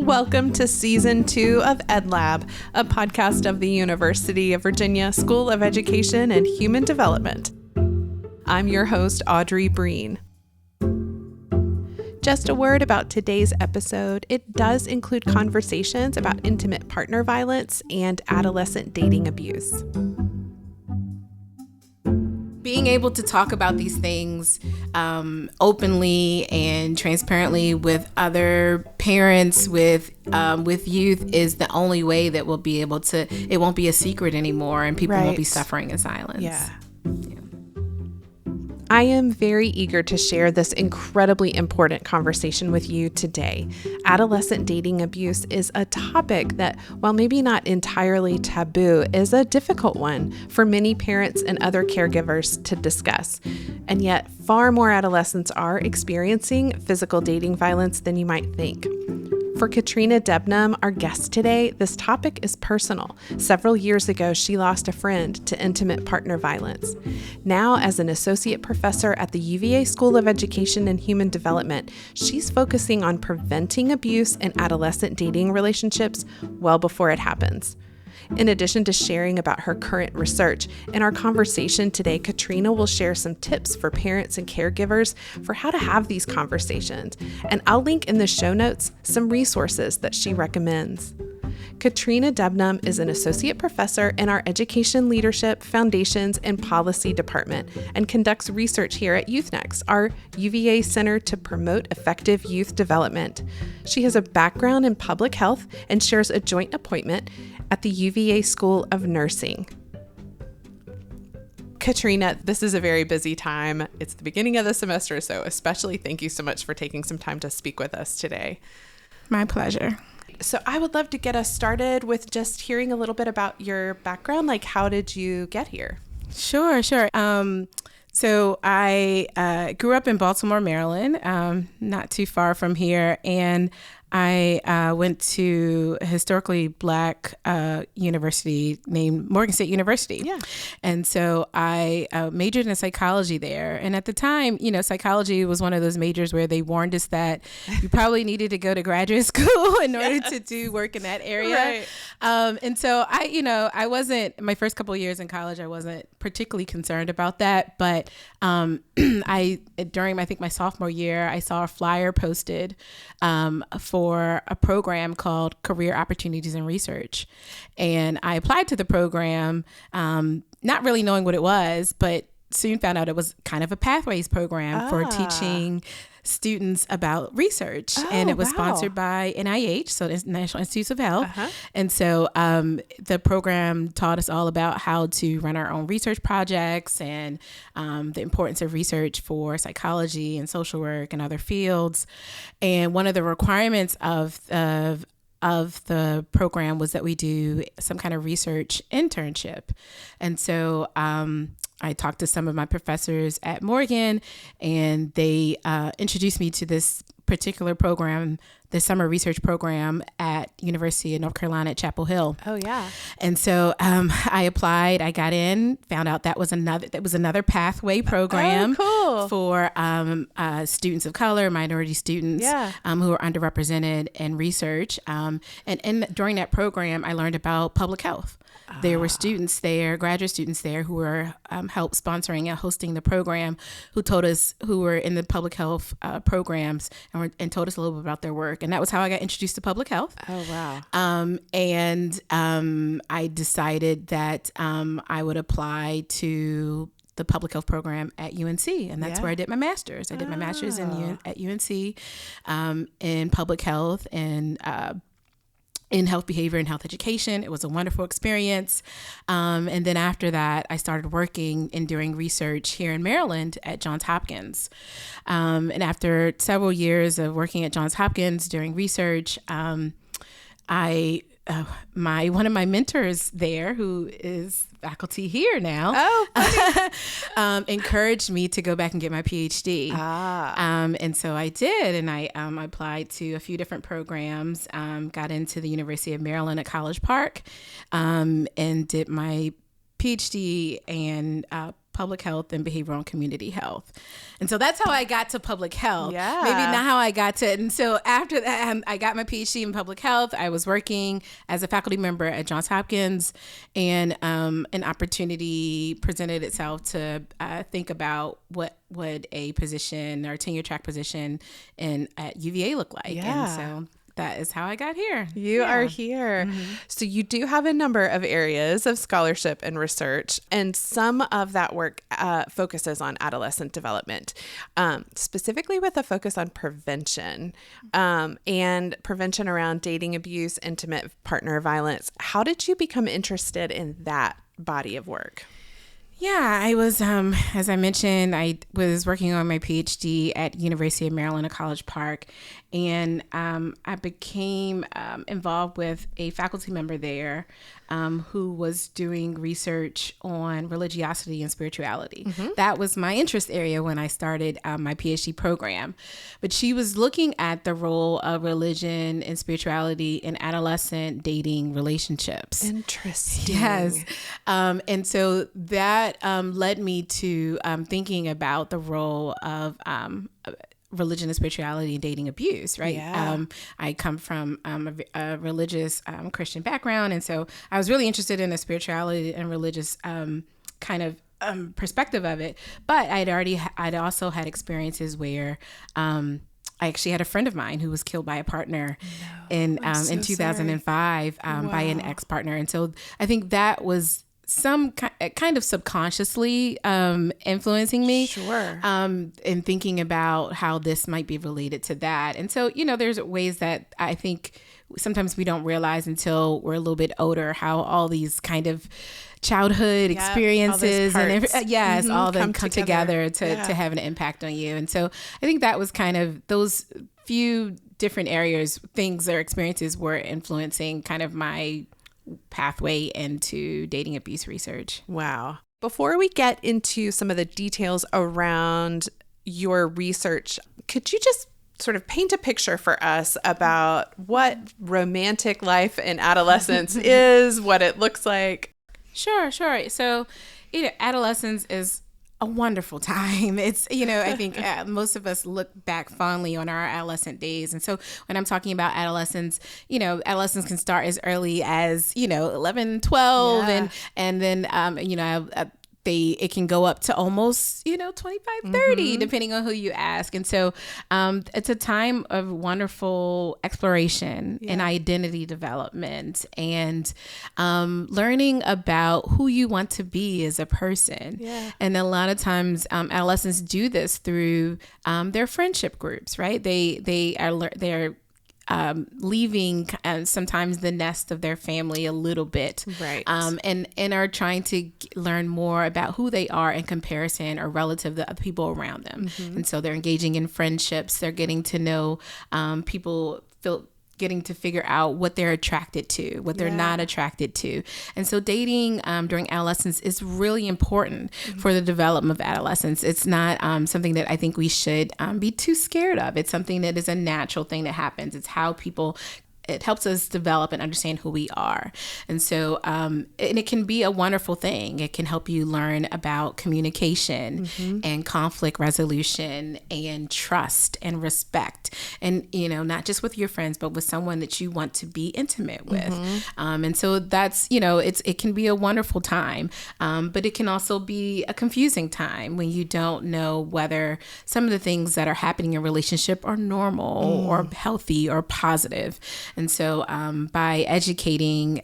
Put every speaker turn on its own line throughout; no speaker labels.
Welcome to Season 2 of EdLab, a podcast of the University of Virginia School of Education and Human Development. I'm your host, Audrey Breen. Just a word about today's episode. It does include conversations about intimate partner violence and adolescent dating abuse.
Being able to talk about these things openly and transparently with other parents, with youth, is the only way that we'll be able to. It won't be a secret anymore, and people won't be suffering in silence.
Yeah. I am very eager to share this incredibly important conversation with you today. Adolescent dating abuse is a topic that, while maybe not entirely taboo, is a difficult one for many parents and other caregivers to discuss. And yet, far more adolescents are experiencing physical dating violence than you might think. For Katrina Debnam, our guest today, this topic is personal. Several years ago, she lost a friend to intimate partner violence. Now, as an associate professor at the UVA School of Education and Human Development, she's focusing on preventing abuse in adolescent dating relationships well before it happens. In addition to sharing about her current research, in our conversation today, Katrina will share some tips for parents and caregivers for how to have these conversations. And I'll link in the show notes some resources that she recommends. Katrina Debnam is an associate professor in our Education Leadership, Foundations, and Policy Department and conducts research here at YouthNext, our UVA Center to promote effective youth development. She has a background in public health and shares a joint appointment at the UVA School of Nursing. Katrina, this is a very busy time. It's the beginning of the semester, so especially thank you so much for taking some time to speak with us today.
My pleasure.
So I would love to get us started with just hearing a little bit about your background. Like, how did you get here?
Sure. So I grew up in Baltimore, Maryland, not too far from here, and I went to a historically Black university named Morgan State University.
Yeah.
And so I majored in psychology there. And at the time, psychology was one of those majors where they warned us that you probably needed to go to graduate school in order to do work in that area.
Right.
And so I wasn't, my first couple of years in college, I wasn't particularly concerned about that. But during, I think, my sophomore year, I saw a flyer posted for a program called Career Opportunities in Research. And I applied to the program, not really knowing what it was, but soon found out it was kind of a pathways program for teaching students about research. And it was sponsored by NIH, so the National Institutes of Health. And so the program taught us all about how to run our own research projects and the importance of research for psychology and social work and other fields. And one of the requirements of the program was that we do some kind of research internship. And so I talked to some of my professors at Morgan, and they introduced me to this particular program, the summer research program at University of North Carolina at Chapel Hill.
Oh, yeah.
And so I applied, I got in, found out that was another pathway program for students of color, minority students who are underrepresented in research. And during that program, I learned about public health. There were students there, graduate students there, who were helped sponsoring and hosting the program, who were in the public health programs and told us a little bit about their work. And that was how I got introduced to public health.
Oh, wow.
And I decided that I would apply to the public health program at UNC. And that's where I did my master's. I did my master's at UNC in public health and in health behavior and health education. It was a wonderful experience. And then after that, I started working and doing research here in Maryland at Johns Hopkins. And after several years of working at Johns Hopkins doing research, one of my mentors there, who is faculty here now, encouraged me to go back and get my PhD. And so I did, and I applied to a few different programs, got into the University of Maryland at College Park, and did my PhD and public health and behavioral and community health. And so that's how I got to public health.
Yeah.
Maybe not how I got to it. And so after that, I got my PhD in public health. I was working as a faculty member at Johns Hopkins, and an opportunity presented itself to think about what would a position or tenure track position at UVA look like.
Yeah.
And so that is how I got here.
You are here. So you do have a number of areas of scholarship and research, and some of that work focuses on adolescent development, specifically with a focus on prevention and prevention around dating abuse, intimate partner violence. How did you become interested in that body of work?
Yeah, I was, as I mentioned, I was working on my PhD at University of Maryland at College Park, and I became involved with a faculty member there who was doing research on religiosity and spirituality. That was my interest area when I started my PhD program. But she was looking at the role of religion and spirituality in adolescent dating relationships.
Interesting.
Yes. And so that led me to thinking about the role of religion and spirituality and dating abuse, right?
Yeah.
I come from a religious Christian background, and so I was really interested in the spirituality and religious kind of perspective of it. But I'd also had experiences where I actually had a friend of mine who was killed by a partner in 2005 by an ex-partner, and so I think that was some kind of subconsciously influencing me.
Sure.
And thinking about how this might be related to that. And so, there's ways that I think sometimes we don't realize until we're a little bit older how all these kind of childhood experiences and all them come together to have an impact on you. And so I think that was kind of those few different areas, things or experiences were influencing kind of my pathway into dating abuse research.
Wow. Before we get into some of the details around your research, could you just sort of paint a picture for us about what romantic life in adolescence is, what it looks like?
Sure. So, adolescence is a wonderful time. It's, I think most of us look back fondly on our adolescent days. And so when I'm talking about adolescence, adolescence can start as early as, 11, 12. And then, it can go up to almost, 25, 30, depending on who you ask. And so it's a time of wonderful exploration and identity development and learning about who you want to be as a person. Yeah. And a lot of times adolescents do this through their friendship groups, right? They're leaving sometimes the nest of their family a little bit,
right?
And are trying to learn more about who they are in comparison or relative to other people around them. And so they're engaging in friendships. They're getting to know people, getting to figure out what they're attracted to, what they're not attracted to. And so dating during adolescence is really important for the development of adolescence. It's not something that I think we should be too scared of. It's something that is a natural thing that happens. It's how it helps us develop and understand who we are. And so, and it can be a wonderful thing. It can help you learn about communication and conflict resolution and trust and respect. And, not just with your friends, but with someone that you want to be intimate with. And so that's, it can be a wonderful time, but it can also be a confusing time when you don't know whether some of the things that are happening in a relationship are normal or healthy or positive. And so by educating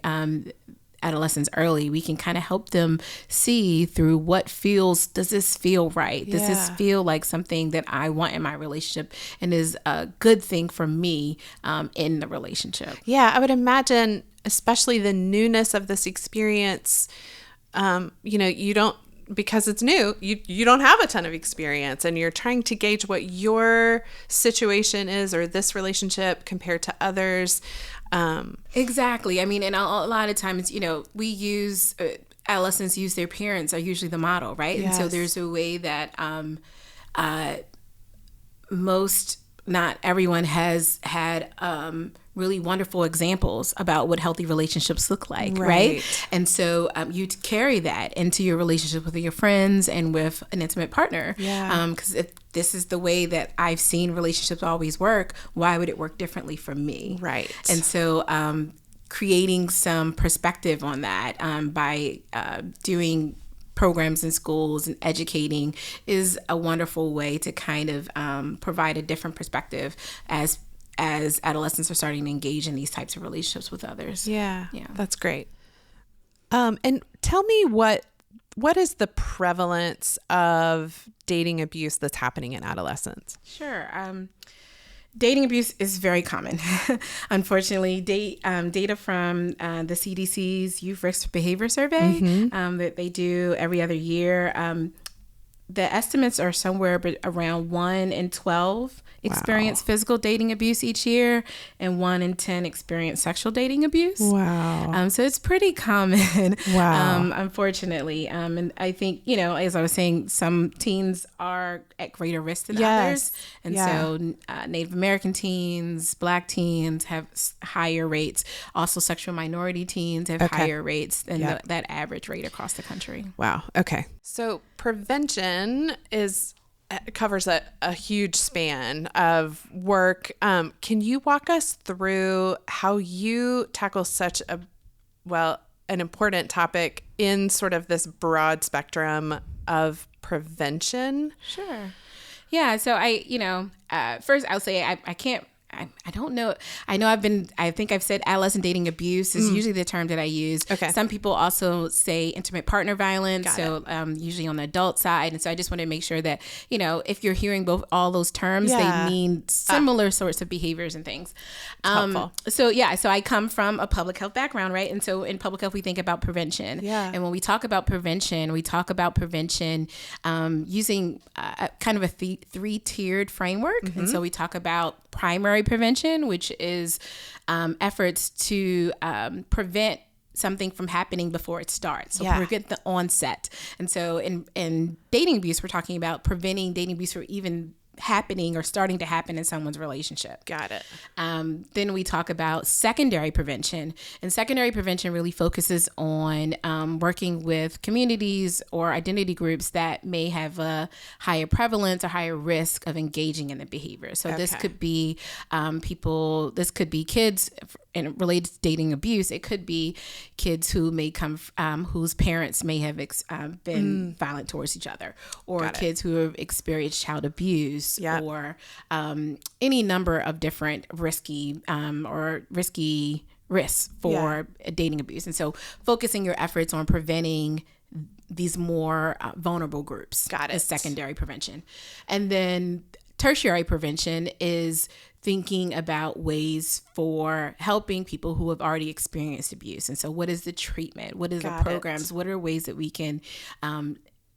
adolescents early, we can kind of help them see through does this feel right? Does this feel like something that I want in my relationship and is a good thing for me in the relationship?
Yeah, I would imagine, especially the newness of this experience, you don't, because it's new, you don't have a ton of experience and you're trying to gauge what your situation is or this relationship compared to others.
Exactly. I mean, and a lot of times, adolescents use their parents are usually the model, right? Yes. And so there's a way that most not everyone has had really wonderful examples about what healthy relationships look like, right? And so you carry that into your relationship with your friends and with an intimate partner. Because if this is the way that I've seen relationships always work, why would it work differently for me?
Right.
And so creating some perspective on that by doing programs in schools and educating is a wonderful way to kind of provide a different perspective as adolescents are starting to engage in these types of relationships with others.
Yeah. That's great. And tell me what is the prevalence of dating abuse that's happening in adolescence?
Sure. Dating abuse is very common. Unfortunately, data from the CDC's Youth Risk Behavior Survey that they do every other year, the estimates are somewhere around 1 in 12 experience physical dating abuse each year, and 1 in 10 experience sexual dating abuse.
Wow.
So it's pretty common.
Wow.
Unfortunately. And I think, as I was saying, some teens are at greater risk than others. And so Native American teens, Black teens have higher rates. Also, sexual minority teens have higher rates than that average rate across the country.
Wow. Okay. So prevention covers a huge span of work. Can you walk us through how you tackle such an important topic in sort of this broad spectrum of prevention?
Sure. Yeah. So first I'll say I don't know. I think I've said adolescent dating abuse is usually the term that I use.
Okay.
Some people also say intimate partner violence. Usually on the adult side. And so I just want to make sure that, if you're hearing all those terms, they mean similar sorts of behaviors and things.
Helpful.
So I come from a public health background, right? And so in public health, we think about prevention.
Yeah.
And when we talk about prevention, using kind of a three-tiered framework. And so we talk about primary prevention, which is efforts to prevent something from happening before it starts. So prevent the onset. And so in dating abuse, we're talking about preventing dating abuse from even happening or starting to happen in someone's relationship.
Got it.
Then we talk about secondary prevention. And secondary prevention really focuses on working with communities or identity groups that may have a higher prevalence or higher risk of engaging in the behavior. So this could be this could be kids and related to dating abuse. It could be kids who may come, whose parents may have been violent towards each other, or kids who have experienced child abuse, or any number of different risky risks for dating abuse. And so focusing your efforts on preventing these more vulnerable groups is secondary prevention. And then tertiary prevention is thinking about ways for helping people who have already experienced abuse. And so what is the treatment? What is the programs? What are ways that we can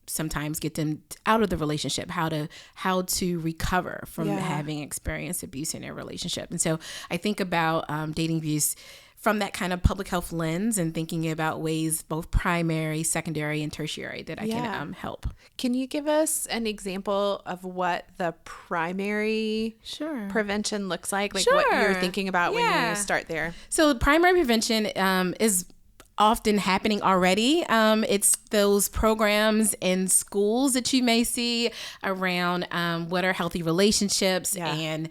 sometimes get them out of the relationship, how to recover from having experienced abuse in their relationship. And so I think about dating abuse from that kind of public health lens and thinking about ways, both primary, secondary, and tertiary, that I can help.
Can you give us an example of what the primary prevention looks like? Like what you're thinking about when you start there?
So primary prevention is often happening already. It's those programs in schools that you may see around what are healthy relationships and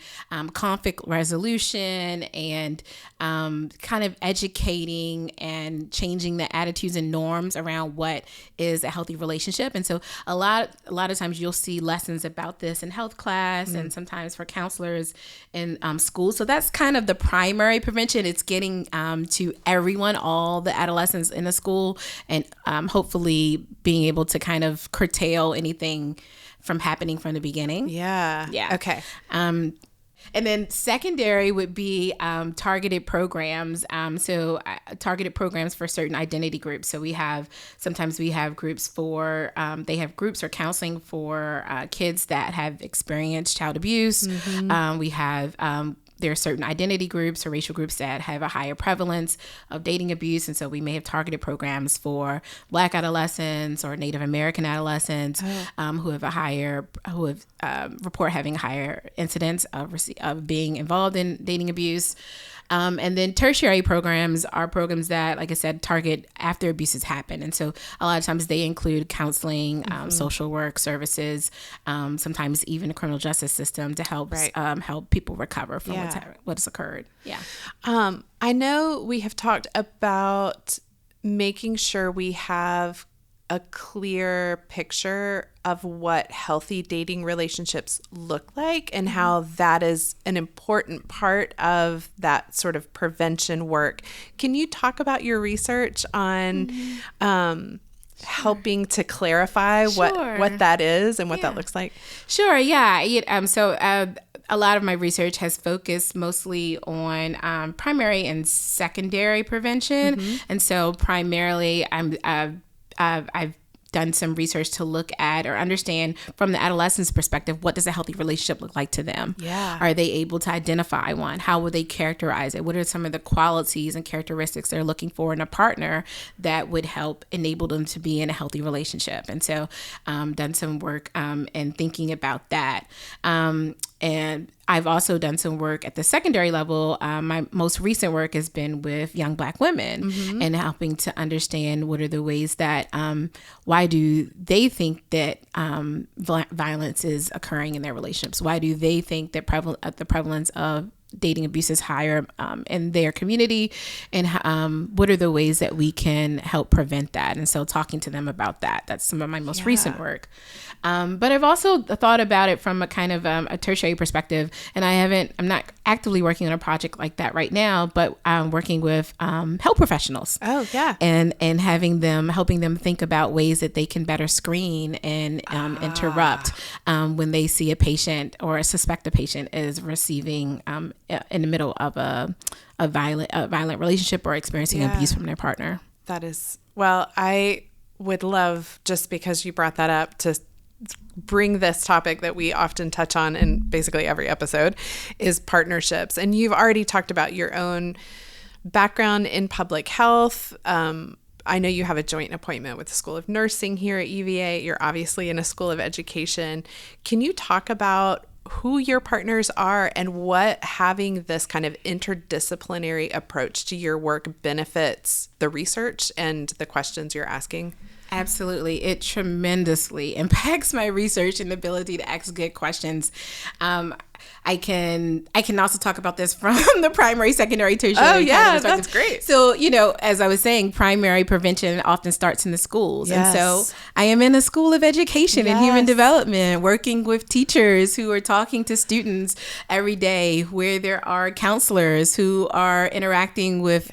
conflict resolution and kind of educating and changing the attitudes and norms around what is a healthy relationship. And so a lot of times you'll see lessons about this in health class and sometimes for counselors in schools. So that's kind of the primary prevention. It's getting to everyone, all the adolescents in a school, and hopefully being able to kind of curtail anything from happening from the beginning. Yeah.
Okay.
And then secondary would be targeted programs. Targeted programs for certain identity groups. So sometimes we have groups for, they have groups or counseling for kids that have experienced child abuse. We have there are certain identity groups or racial groups that have a higher prevalence of dating abuse. And so we may have targeted programs for Black adolescents or Native American adolescents who report having higher incidence of being involved in dating abuse. And then tertiary programs are programs that, like I said, target after abuses happen. And so a lot of times they include counseling, social work services, sometimes even the criminal justice system to help help people recover from what's occurred. Yeah.
I know we have talked about making sure we have a clear picture of what healthy dating relationships look like and how that is an important part of that sort of prevention work. Can you talk about your research on helping to clarify what that is and what that looks like?
Sure. Yeah. So a lot of my research has focused mostly on primary and secondary prevention. And so primarily I've done some research to look at or understand from the adolescent's perspective, what does a healthy relationship look like to them?
Yeah.
Are they able to identify one? How would they characterize it? What are some of the qualities and characteristics they're looking for in a partner that would help enable them to be in a healthy relationship? And so done some work and thinking about that. And I've also done some work at the secondary level. My most recent work has been with young Black women and helping to understand what are the ways that, why do they think that violence is occurring in their relationships? Why do they think that the prevalence of dating abuse is higher in their community, and what are the ways that we can help prevent that? And so talking to them about that, that's some of my most recent work. But I've also thought about it from a kind of a tertiary perspective, and I'm not actively working on a project like that right now, but I'm working with health professionals.
Oh, yeah.
And helping them think about ways that they can better screen and interrupt when they see a patient or suspect a patient is receiving in the middle of a violent relationship or experiencing abuse from their partner.
That is, well, I would love, just because you brought that up, to bring this topic that we often touch on in basically every episode, is partnerships. And you've already talked about your own background in public health. I know you have a joint appointment with the School of Nursing here at UVA. You're obviously in a school of education. Can you talk about who your partners are and what having this kind of interdisciplinary approach to your work benefits the research and the questions you're asking?
Absolutely. It tremendously impacts my research and ability to ask good questions. I can also talk about this from the primary, secondary, tertiary.
Oh, yeah, that's great.
So, as I was saying, primary prevention often starts in the schools.
Yes.
And so I am in a school of education and human development, working with teachers who are talking to students every day, where there are counselors who are interacting with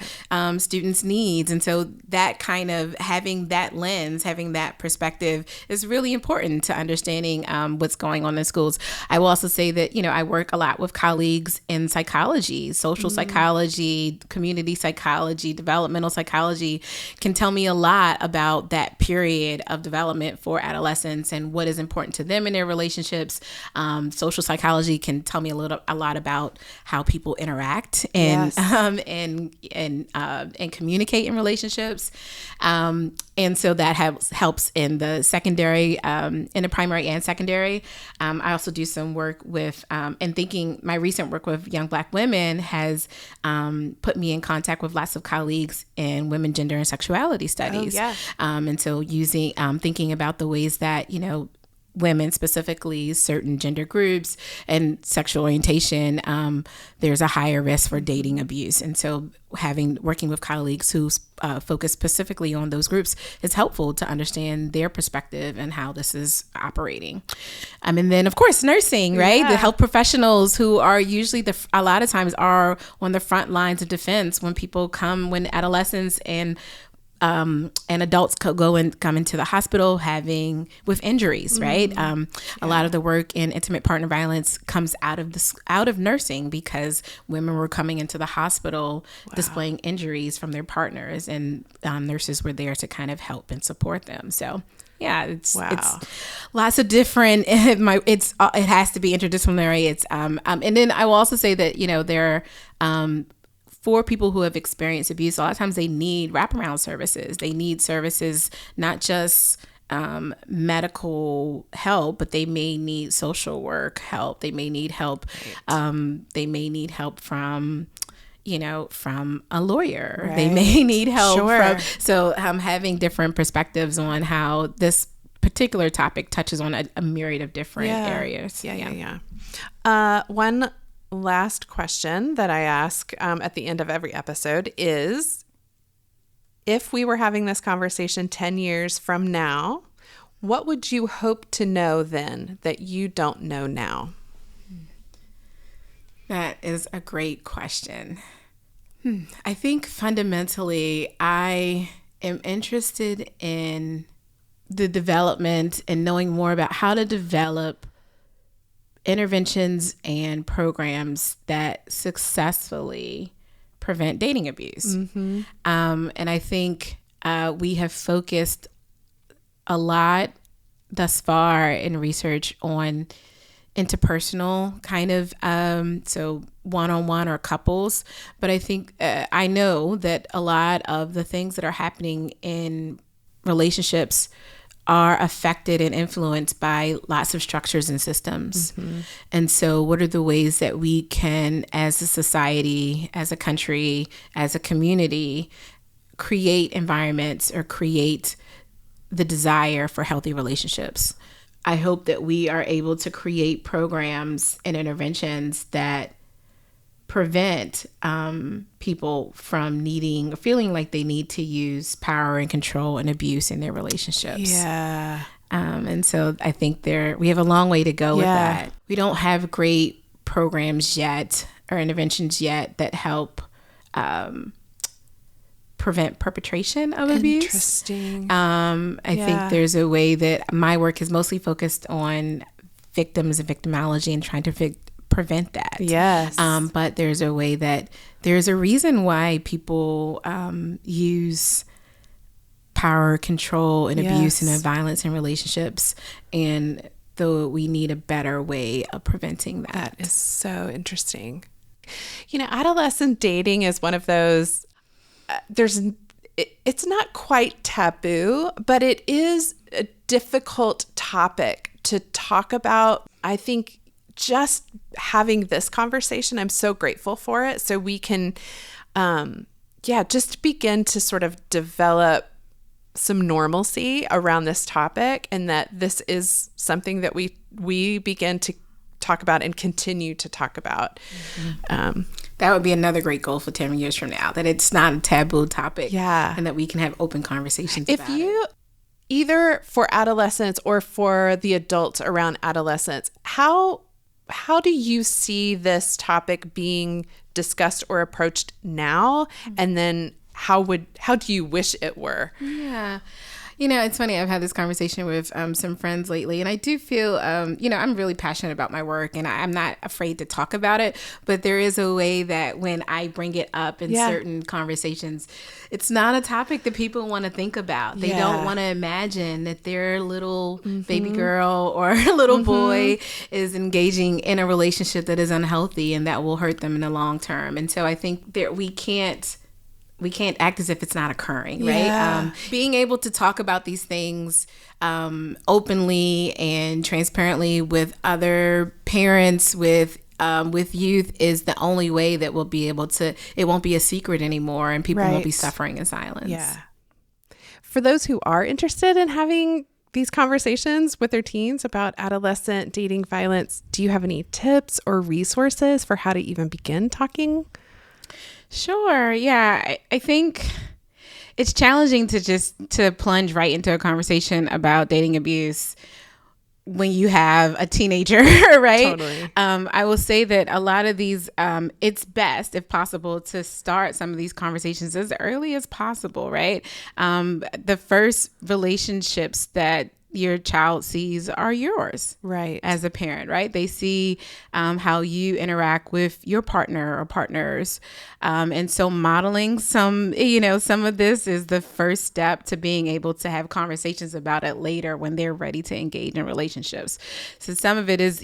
students' needs. And so that kind of having that lens, having that perspective is really important to understanding what's going on in schools. I will also say that, I work a lot with colleagues in psychology, social psychology, community psychology, developmental psychology, can tell me a lot about that period of development for adolescents and what is important to them in their relationships. Social psychology can tell me a lot about how people interact and and communicate in relationships. And so that helps in the secondary, in the primary and secondary. I also do some work with, and thinking my recent work with young Black women has put me in contact with lots of colleagues in women, gender, and sexuality studies.
Oh, yeah.
And so thinking about the ways that, women, specifically certain gender groups and sexual orientation, there's a higher risk for dating abuse. And so working with colleagues who focus specifically on those groups is helpful to understand their perspective and how this is operating. And then, of course, nursing, right? The health professionals who are usually a lot of times are on the front lines of defense when adolescents and and adults come into the hospital with injuries, right? A lot of the work in intimate partner violence comes out of nursing, because women were coming into the hospital displaying injuries from their partners, and nurses were there to kind of help and support them. So yeah, it's lots of different. It has to be interdisciplinary. And then I will also say that there for people who have experienced abuse, a lot of times they need wraparound services. They need services, not just medical help, but they may need social work help. They may need help. Right. They may need help from a lawyer. Right. They may need help. Sure. Having different perspectives on how this particular topic touches on a myriad of different areas.
One last question that I ask at the end of every episode is, if we were having this conversation 10 years from now, what would you hope to know then that you don't know now?
That is a great question. I think fundamentally, I am interested in the development and knowing more about how to develop interventions and programs that successfully prevent dating abuse. Mm-hmm. And I think we have focused a lot thus far in research on interpersonal kind of, so one-on-one or couples. But I think I know that a lot of the things that are happening in relationships are affected and influenced by lots of structures and systems. Mm-hmm. And so what are the ways that we can, as a society, as a country, as a community, create environments or create the desire for healthy relationships? I hope that we are able to create programs and interventions that prevent people from needing or feeling like they need to use power and control and abuse in their relationships.
Yeah.
And so I think we have a long way to go with that. We don't have great programs yet or interventions yet that help prevent perpetration of abuse.
Interesting.
I think there's a way that my work is mostly focused on victims and victimology and trying to prevent that.
Yes.
But there's a way that there's a reason why people use power, control, and abuse and violence in relationships. And though we need a better way of preventing that.
That is so interesting. Adolescent dating is one of those, it's not quite taboo, but it is a difficult topic to talk about. I think just having this conversation, I'm so grateful for it. So we can, just begin to sort of develop some normalcy around this topic, and that this is something that we begin to talk about and continue to talk about.
Mm-hmm. That would be another great goal for 10 years from now, that it's not a taboo topic.
Yeah.
And that we can have open conversations
about it. If you, either for adolescents or for the adults around adolescence, how do you see this topic being discussed or approached now? And then how do you wish it were?
Yeah. It's funny. I've had this conversation with some friends lately, and I do feel, I'm really passionate about my work, and I'm not afraid to talk about it. But there is a way that when I bring it up in certain conversations, it's not a topic that people want to think about. They don't want to imagine that their little baby girl or little boy is engaging in a relationship that is unhealthy and that will hurt them in the long term. And so I think that we can't act as if it's not occurring, right? Being able to talk about these things openly and transparently with other parents, with youth, is the only way that we'll be able to, it won't be a secret anymore, and people won't be suffering in silence.
Yeah. For those who are interested in having these conversations with their teens about adolescent dating violence, do you have any tips or resources for how to even begin talking?
Sure. Yeah. I think it's challenging to plunge right into a conversation about dating abuse when you have a teenager, right?
Totally.
I will say that a lot of these, it's best, if possible, to start some of these conversations as early as possible, right? The first relationships that your child sees are yours,
right,
as a parent, right? They see how you interact with your partner or partners, and so modeling some of this is the first step to being able to have conversations about it later when they're ready to engage in relationships. So some of it is,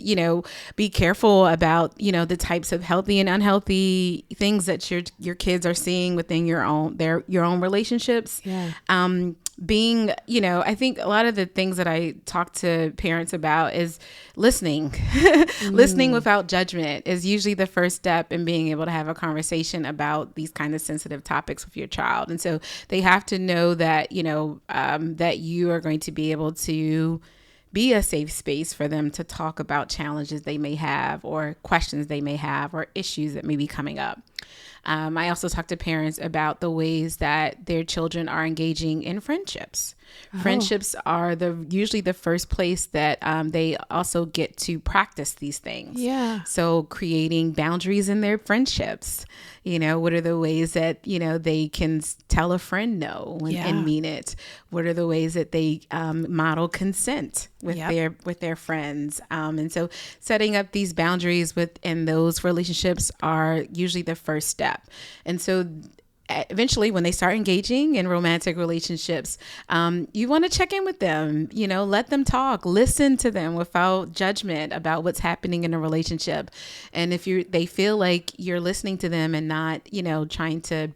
be careful about the types of healthy and unhealthy things that your kids are seeing within your own relationships.
Yeah.
I think a lot of the things that I talk to parents about is listening. Listening without judgment is usually the first step in being able to have a conversation about these kind of sensitive topics with your child. And so they have to know that, that you are going to be able to be a safe space for them to talk about challenges they may have or questions they may have or issues that may be coming up. I also talk to parents about the ways that their children are engaging in friendships. Oh. Friendships are usually the first place that they also get to practice these things.
Yeah.
So creating boundaries in their friendships. What are the ways that, they can tell a friend no and mean it? What are the ways that they model consent with their friends? And so setting up these boundaries within those relationships are usually the first step. And so eventually when they start engaging in romantic relationships, you want to check in with them, let them talk, listen to them without judgment about what's happening in a relationship. And if they feel like you're listening to them and not, trying to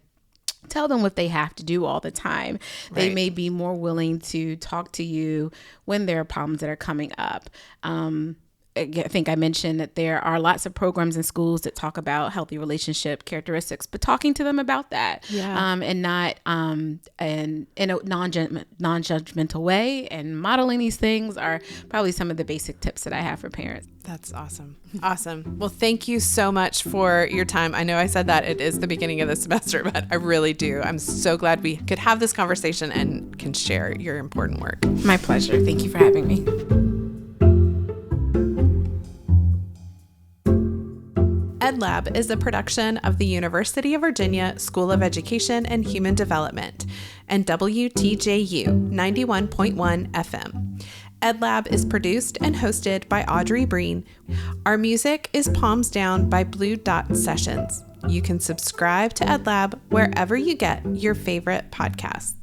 tell them what they have to do all the time, they may be more willing to talk to you when there are problems that are coming up. I think I mentioned that there are lots of programs in schools that talk about healthy relationship characteristics, but talking to them about that, and not and in a non-judgmental way, and modeling these things are probably some of the basic tips that I have for parents.
That's awesome. Awesome. Well, thank you so much for your time. I know I said that it is the beginning of the semester, but I really do. I'm so glad we could have this conversation and can share your important work.
My pleasure. Thank you for having me.
EdLab is a production of the University of Virginia School of Education and Human Development and WTJU 91.1 FM. EdLab is produced and hosted by Audrey Breen. Our music is Palms Down by Blue Dot Sessions. You can subscribe to EdLab wherever you get your favorite podcasts.